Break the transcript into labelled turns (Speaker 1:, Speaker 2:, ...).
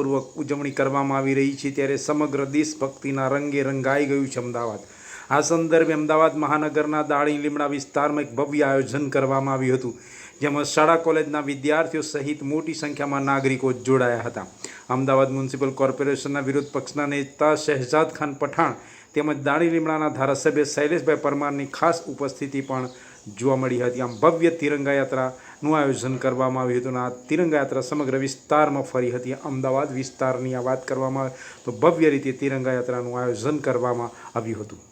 Speaker 1: પૂર્વક ઉજવણી કરવામાં આવી રહી છે ત્યારે સમગ્ર દેશભક્તિના રંગે રંગાઈ ગયું છે અમદાવાદ। આ સંદર્ભે અમદાવાદ મહાનગરના દાણી લીમડા વિસ્તારમાં એક ભવ્ય આયોજન કરવામાં આવ્યું હતું, જેમાં શાળા કોલેજના વિદ્યાર્થીઓ સહિત મોટી સંખ્યામાં નાગરિકો જોડાયા હતા। અમદાવાદ મ્યુનિસિપલ કોર્પોરેશનના વિરોધ પક્ષના નેતા શહેજાદ ખાન પઠાણ તેમજ દાણી લીમડાના ધારાસભ્ય શૈલેષભાઈ પરમારની ખાસ ઉપસ્થિતિ પણ જોવા મળી હતી। આમ ભવ્ય તિરંગા યાત્રાનું આયોજન કરવામાં આવ્યું હતું અને આ તિરંગા યાત્રા સમગ્ર વિસ્તારમાં ફરી હતી। અમદાવાદ વિસ્તારની આ વાત કરવામાં આવે તો ભવ્ય રીતે તિરંગા યાત્રાનું આયોજન કરવામાં આવ્યું હતું।